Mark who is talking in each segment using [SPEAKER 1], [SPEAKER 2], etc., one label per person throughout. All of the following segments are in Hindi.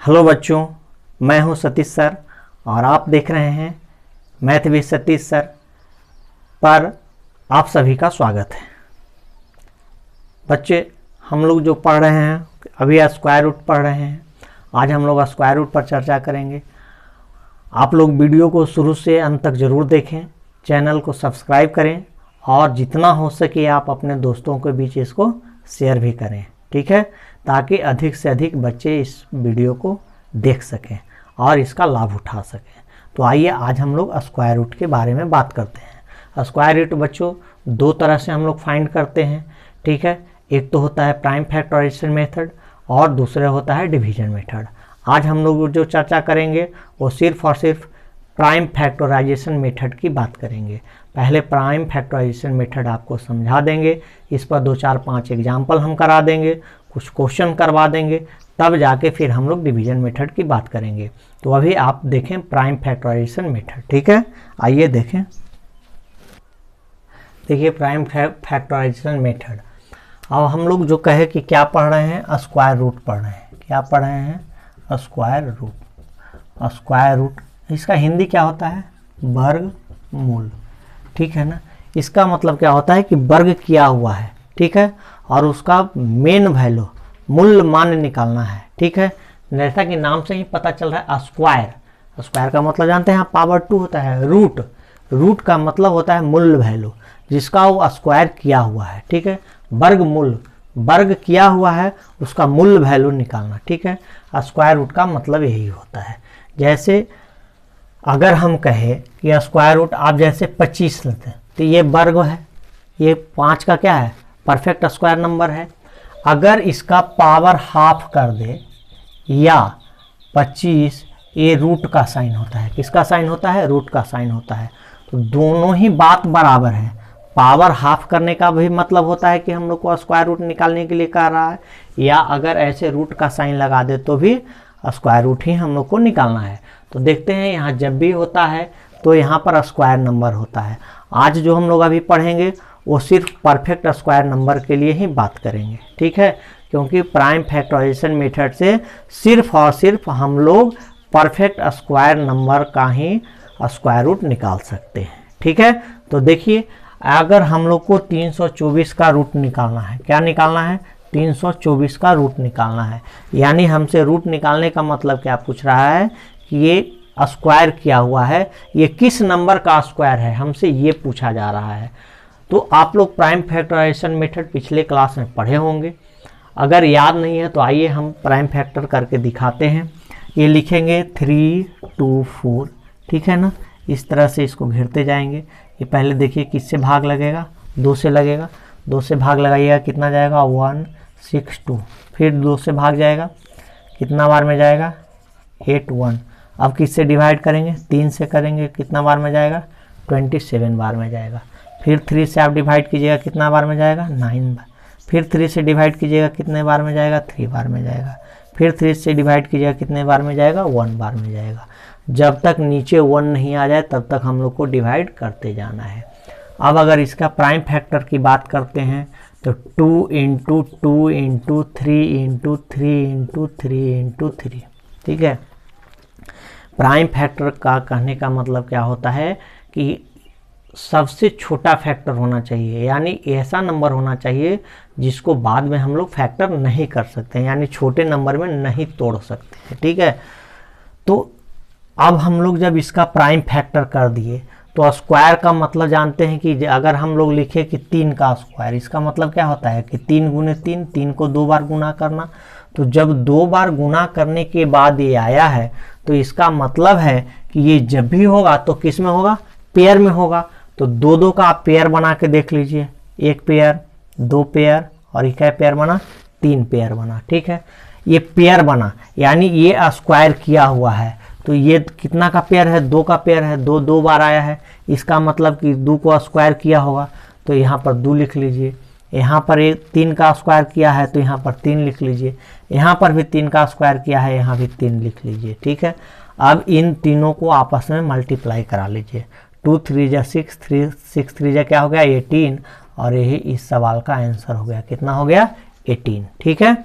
[SPEAKER 1] हेलो बच्चों, मैं हूं सतीश सर और आप देख रहे हैं मैथ विद सतीश सर पर आप सभी का स्वागत है। बच्चे, हम लोग जो पढ़ रहे हैं अभी स्क्वायर रूट पढ़ रहे हैं। आज हम लोग स्क्वायर रूट पर चर्चा करेंगे। आप लोग वीडियो को शुरू से अंत तक ज़रूर देखें, चैनल को सब्सक्राइब करें और जितना हो सके आप अपने दोस्तों के बीच इसको शेयर भी करें, ठीक है, ताकि अधिक से अधिक बच्चे इस वीडियो को देख सकें और इसका लाभ उठा सकें। तो आइए आज हम लोग स्क्वायर रूट के बारे में बात करते हैं। स्क्वायर रूट बच्चों दो तरह से हम लोग फाइंड करते हैं, ठीक है। एक तो होता है प्राइम फैक्टराइजेशन मेथड और दूसरा होता है डिवीजन मेथड। आज हम लोग जो चर्चा करेंगे वो सिर्फ और सिर्फ प्राइम फैक्टराइजेशन मेथड की बात करेंगे। पहले प्राइम फैक्टराइजेशन मेथड आपको समझा देंगे, इस पर 2 4 5 एग्जाम्पल हम करा देंगे, कुछ क्वेश्चन करवा देंगे, तब जाके फिर हम लोग डिवीजन मेथड की बात करेंगे। तो अभी आप देखें प्राइम फैक्टराइजेशन मेथड, ठीक है। आइए देखें, देखिए प्राइम फैक्टराइजेशन मेथड। अब हम लोग जो कहे कि क्या पढ़ रहे हैं, स्क्वायर रूट पढ़ रहे हैं। क्या पढ़ रहे हैं? Square root. स्क्वायर रूट इसका हिंदी क्या होता है? वर्गमूल, ठीक है ना। इसका मतलब क्या होता है कि वर्ग किया हुआ है, ठीक है, और उसका मेन वैल्यू मूल मान निकालना है, ठीक है। जैसा कि नाम से ही पता चल रहा है स्क्वायर। स्क्वायर का मतलब जानते हैं, पावर 2 होता है। रूट, रूट का मतलब होता है मूल वैल्यू, जिसका वो स्क्वायर किया हुआ है, ठीक है। वर्गमूल, वर्ग किया हुआ है उसका मूल वैल्यू निकालना, ठीक है। स्क्वायर रूट का मतलब यही होता है। जैसे अगर हम कहें कि स्क्वायर रूट आप जैसे 25 लेते हैं तो ये वर्ग है, ये 5 का क्या है? परफेक्ट स्क्वायर नंबर है। अगर इसका पावर हाफ कर दे या 25, ये रूट का साइन होता है। किसका साइन होता है? रूट का साइन होता है। तो दोनों ही बात बराबर है। पावर हाफ करने का भी मतलब होता है कि हम लोग को स्क्वायर रूट निकालने के लिए कह रहा है, या अगर ऐसे रूट का साइन लगा दे तो भी स्क्वायर रूट ही हम लोग को निकालना है। तो देखते हैं यहाँ जब भी होता है तो यहाँ पर स्क्वायर नंबर होता है। आज जो हम लोग अभी पढ़ेंगे वो सिर्फ परफेक्ट स्क्वायर नंबर के लिए ही बात करेंगे, ठीक है, क्योंकि प्राइम फैक्टराइजेशन मेथड से सिर्फ और सिर्फ हम लोग परफेक्ट स्क्वायर नंबर का ही स्क्वायर रूट निकाल सकते हैं, ठीक है। तो देखिए, अगर हम लोग को 324 का रूट निकालना है, क्या निकालना है? 324 का रूट निकालना है। यानी हमसे रूट निकालने का मतलब क्या पूछ रहा है कि ये स्क्वायर किया हुआ है, ये किस नंबर का स्क्वायर है, हमसे ये पूछा जा रहा है। तो आप लोग प्राइम फैक्टराइजेशन मेथड पिछले क्लास में पढ़े होंगे। अगर याद नहीं है तो आइए हम प्राइम फैक्टर करके दिखाते हैं। ये लिखेंगे 3 2 4, ठीक है ना। इस तरह से इसको घेरते जाएंगे। ये पहले देखिए किससे भाग लगेगा? 2 से लगेगा। 2 से भाग लगाइएगा, कितना जाएगा? 162। फिर 2 से भाग जाएगा, कितना बार में जाएगा? 81। अब किससे डिवाइड करेंगे? 3 से करेंगे, कितना बार में जाएगा? 27 बार में जाएगा। फिर 3 से आप डिवाइड कीजिएगा, कितना बार में जाएगा? 9 बार। फिर 3 से डिवाइड कीजिएगा, कितने बार में जाएगा? 3 बार में जाएगा। फिर 3 से डिवाइड कीजिएगा, कितने बार में जाएगा? 1 बार में जाएगा। जब तक नीचे 1 नहीं आ जाए तब तक हम लोग को डिवाइड करते जाना है। अब अगर इसका प्राइम फैक्टर की बात करते हैं तो 2 × 2 × 3 × 3 × 3 × 3, ठीक है। प्राइम फैक्टर का कहने का मतलब क्या होता है कि सबसे छोटा फैक्टर होना चाहिए, यानी ऐसा नंबर होना चाहिए जिसको बाद में हम लोग फैक्टर नहीं कर सकते हैं, यानी छोटे नंबर में नहीं तोड़ सकते हैं, ठीक है। तो अब हम लोग जब इसका प्राइम फैक्टर कर दिए तो स्क्वायर का मतलब जानते हैं कि अगर हम लोग लिखे कि 3 का स्क्वायर, इसका मतलब क्या होता है कि 3 × 3, 3 को 2 बार गुना करना। तो जब 2 बार गुना करने के बाद ये आया है तो इसका मतलब है कि ये जब भी होगा तो किस में होगा? पेयर में होगा। तो 2 का आप पेयर बना के देख लीजिए, 1 पेयर, 2 पेयर और एक पेयर बना, 3 पेयर बना, ठीक है। ये पेयर बना यानी ये स्क्वायर किया हुआ है। तो ये कितना का पेयर है? 2 का पेयर है। 2 बार आया है, इसका मतलब कि 2 को स्क्वायर किया होगा, तो यहाँ पर 2 लिख लीजिए। यहाँ पर 3 का स्क्वायर किया है तो यहाँ पर 3 लिख लीजिए। यहाँ पर भी 3 का स्क्वायर किया है, यहाँ भी 3 लिख लीजिए, ठीक है। अब इन तीनों को आपस में मल्टीप्लाई करा लीजिए। 2 3 जा 6, 6 3 जा क्या हो गया? 18। और यही इस सवाल का आंसर हो गया। कितना हो गया? 18, ठीक है।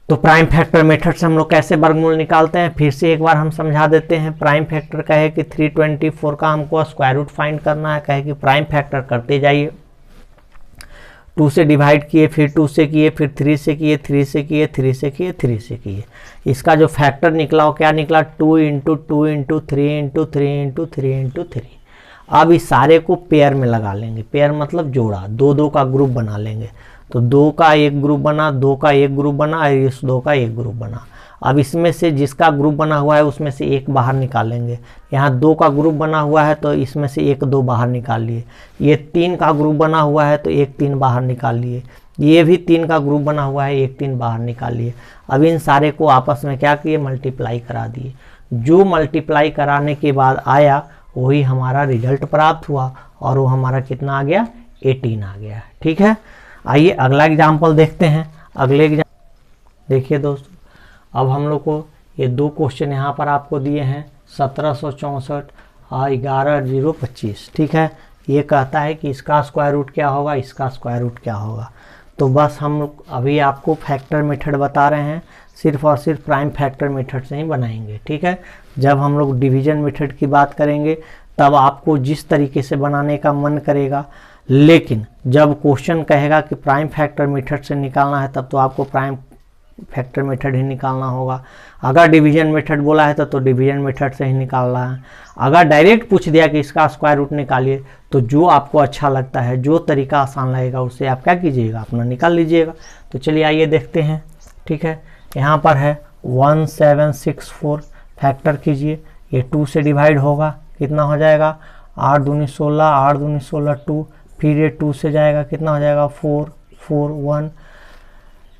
[SPEAKER 1] तो प्राइम फैक्टर मेथड से हम लोग कैसे वर्गमूल निकालते हैं, फिर से एक बार हम समझा देते हैं। प्राइम फैक्टर का है कि 324 का हमको स्क्वायर रूट फाइंड करना है। कहे कि प्राइम फैक्टर करते जाइए, 2 से डिवाइड किए, फिर 2 से किए, फिर 3 से किए, 3 से किए, 3 से किए, 3 से किए। इसका जो फैक्टर निकला वो क्या निकला, 2 into 2 into 3 into 3 into 3 into 3। अब इस सारे को पेयर में लगा लेंगे, पेयर मतलब जोड़ा, 2-2 का ग्रुप बना लेंगे। तो 2 का एक ग्रुप बना, 2 का एक ग्रुप बना और इस 2 का एक ग्रुप बना। अब इसमें से जिसका ग्रुप बना हुआ है उसमें से एक बाहर निकालेंगे। यहाँ 2 का ग्रुप बना हुआ है तो इसमें से 1-2 बाहर निकाल लिए। ये 3 का ग्रुप बना हुआ है तो 1-3 बाहर निकाल लिए। ये भी 3 का ग्रुप बना हुआ है, 1-3 बाहर निकाल लिए। अब इन सारे को आपस में क्या किए, मल्टीप्लाई करा दिए। जो मल्टीप्लाई कराने के बाद आया वही हमारा रिजल्ट प्राप्त हुआ और वो हमारा कितना आ गया, 18 आ गया। ठीक है, आइए अगला एग्जाम्पल देखते हैं। अगले एग्जाम्पल देखिए दोस्तों, अब हम लोग को ये 2 क्वेश्चन यहाँ पर आपको दिए हैं, 1764 और 11025। ठीक है, ये कहता है कि इसका स्क्वायर रूट क्या होगा, इसका स्क्वायर रूट क्या होगा। तो बस हम लोग अभी आपको फैक्टर मेथड बता रहे हैं, सिर्फ और सिर्फ प्राइम फैक्टर मेथड से ही बनाएंगे। ठीक है, जब हम लोग डिवीजन मेथड की बात करेंगे तब आपको जिस तरीके से बनाने का मन करेगा, लेकिन जब क्वेश्चन कहेगा कि प्राइम फैक्टर मेथड से निकालना है तब तो आपको प्राइम फैक्टर मेथड ही निकालना होगा। अगर डिवीजन मेथड बोला है तो डिवीजन मेथड से ही निकालना है। अगर डायरेक्ट पूछ दिया कि इसका स्क्वायर रूट निकालिए तो जो आपको अच्छा लगता है, जो तरीका आसान लगेगा उससे आप क्या कीजिएगा, अपना निकाल लीजिएगा। तो चलिए आइए देखते हैं। ठीक है, यहाँ पर है 1764, फैक्टर कीजिए। ये 2 से डिवाइड होगा, कितना हो जाएगा, 8 दूनी 16, 8 दूनी 16 2, फिर ये 2 से जाएगा, कितना हो जाएगा 4 4 1,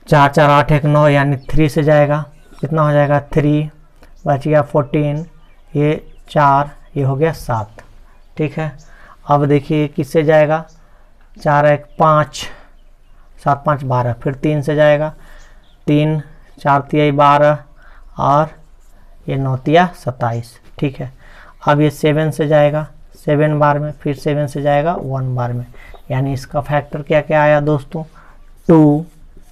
[SPEAKER 1] 4 4 8 1 9, यानी 3 से जाएगा, कितना हो जाएगा 3, बच गया 14, ये 4, ये हो गया 7। ठीक है, अब देखिए किससे जाएगा, 4 1 5, 7 5 12, फिर 3 से जाएगा, 3 4 3 12 और ये 9 3 27। ठीक है, अब ये 7 से जाएगा 7 बार में, फिर 7 से जाएगा 1 बार में, यानी इसका फैक्टर क्या क्या आया दोस्तों, 2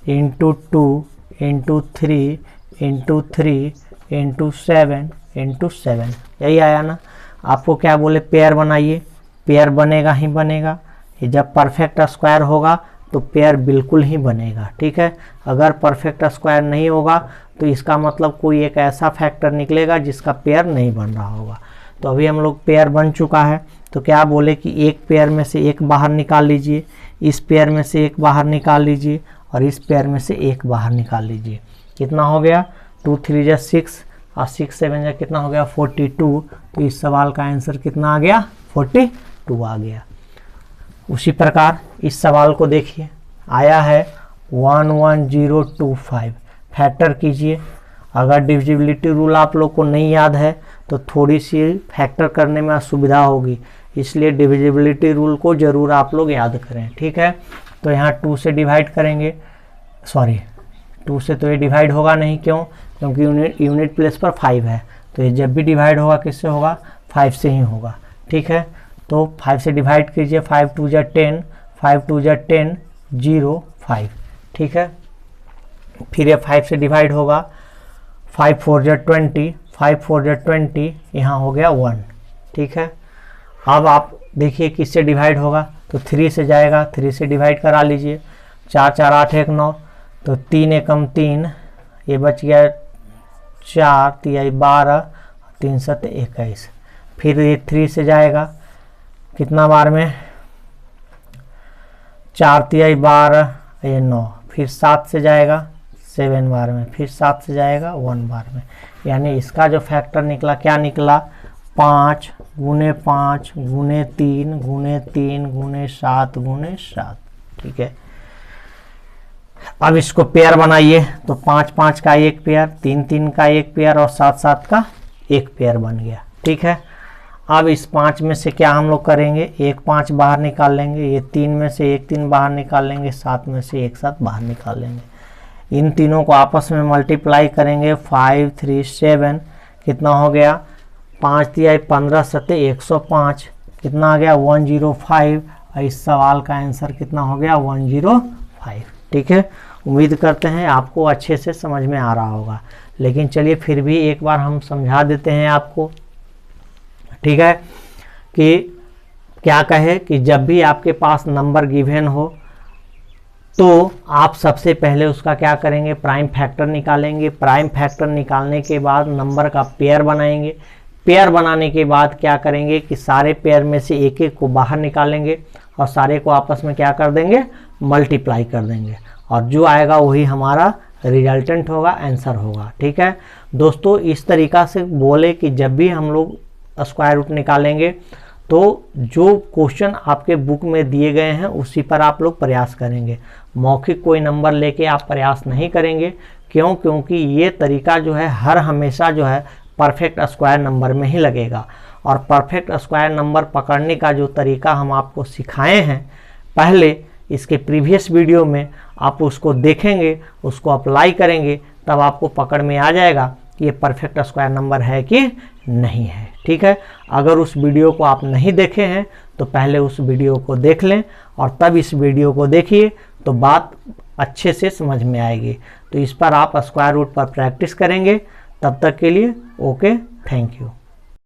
[SPEAKER 1] into 2 into 3 into 3 into 7 into 7, यही आया ना। आपको क्या बोले, पेयर बनाइए, पेयर बनेगा ही बनेगा। ये जब परफेक्ट स्क्वायर होगा तो पेयर बिल्कुल ही बनेगा। ठीक है, अगर परफेक्ट स्क्वायर नहीं होगा तो इसका मतलब कोई एक ऐसा फैक्टर निकलेगा जिसका पेयर नहीं बन रहा होगा। तो अभी हम लोग पेयर बन चुका है, तो क्या बोले कि एक पेयर में से एक बाहर निकाल लीजिए, इस पेयर में से एक बाहर निकाल लीजिए और इस पेयर में से एक बाहर निकाल लीजिए। कितना हो गया, 2 3 6 और 6 7 कितना हो गया 42। तो इस सवाल का आंसर कितना आ गया, 42 आ गया। उसी प्रकार इस सवाल को देखिए, आया है 11025, फैक्टर कीजिए। अगर डिविजिबिलिटी रूल आप लोग को नहीं याद है तो थोड़ी सी फैक्टर करने में असुविधा होगी, इसलिए डिविजिबिलिटी रूल को ज़रूर आप लोग याद करें। ठीक है, तो यहाँ 2 से डिवाइड करेंगे, सॉरी 2 से तो ये डिवाइड होगा नहीं, क्यों, क्योंकि यूनिट प्लेस पर 5 है, तो ये जब भी डिवाइड होगा किससे होगा, 5 से ही होगा। ठीक है, तो 5 से डिवाइड कीजिए, 5 2 10, 5 2 10 0 5। ठीक है, फिर ये 5 से डिवाइड होगा, 5 4 20, 5 4 20, यहाँ हो गया 1। ठीक है, अब आप देखिए किससे डिवाइड होगा, तो 3 से जाएगा, 3 से डिवाइड करा लीजिए, 4 4 8 1 9, तो 3 एकम 3, ये बच गया 4 3 12, 3 7 21। फिर ये 3 से जाएगा कितना बार में, 4 3 12, ये 9, फिर 7 से जाएगा 7 बार में, फिर 7 से जाएगा 1 बार में, यानी इसका जो फैक्टर निकला क्या निकला, 5 गुने 5 गुने 3 गुने 3 गुने 7 गुने 7। ठीक है, अब इसको पेयर बनाइए, तो 5 5 का एक पेयर, 3 3 का एक पेयर और 7 7 का एक पेयर बन गया। ठीक है, अब इस 5 में से क्या हम लोग करेंगे, एक 5 बाहर निकाल लेंगे, ये 3 में से एक 3 बाहर निकाल लेंगे, 7 में से एक 7 बाहर निकाल लेंगे। इन तीनों को आपस में मल्टीप्लाई करेंगे, 5 3 7, कितना हो गया, 5 3 15 7 105, कितना आ गया 105। और इस सवाल का आंसर कितना हो गया 105। ठीक है, उम्मीद करते हैं आपको अच्छे से समझ में आ रहा होगा, लेकिन चलिए फिर भी एक बार हम समझा देते हैं आपको। ठीक है, कि क्या कहे कि जब भी आपके पास नंबर गिवन हो तो आप सबसे पहले उसका क्या करेंगे, प्राइम फैक्टर निकालेंगे। प्राइम फैक्टर निकालने के बाद नंबर का पेयर बनाएंगे। पेयर बनाने के बाद क्या करेंगे कि सारे पेयर में से एक एक को बाहर निकालेंगे और सारे को आपस में क्या कर देंगे, मल्टीप्लाई कर देंगे, और जो आएगा वही हमारा रिजल्टेंट होगा, आंसर होगा। ठीक है दोस्तों, इस तरीक़ा से बोले कि जब भी हम लोग स्क्वायर रूट निकालेंगे तो जो क्वेश्चन आपके बुक में दिए गए हैं उसी पर आप लोग प्रयास करेंगे। मौखिक कोई नंबर लेके आप प्रयास नहीं करेंगे। क्यों? क्योंकि ये तरीका जो है हर हमेशा जो है परफेक्ट स्क्वायर नंबर में ही लगेगा। और परफेक्ट स्क्वायर नंबर पकड़ने का जो तरीका हम आपको सिखाए हैं पहले इसके प्रीवियस वीडियो में, आप उसको देखेंगे, उसको अप्लाई करेंगे, तब आपको पकड़ में आ जाएगा कि ये परफेक्ट स्क्वायर नंबर है कि नहीं है। ठीक है, अगर उस वीडियो को आप नहीं देखे हैं तो पहले उस वीडियो को देख लें और तब इस वीडियो को देखिए, तो बात अच्छे से समझ में आएगी। तो इस पर आप स्क्वायर रूट पर प्रैक्टिस करेंगे। तब तक के लिए ओके, थैंक यू।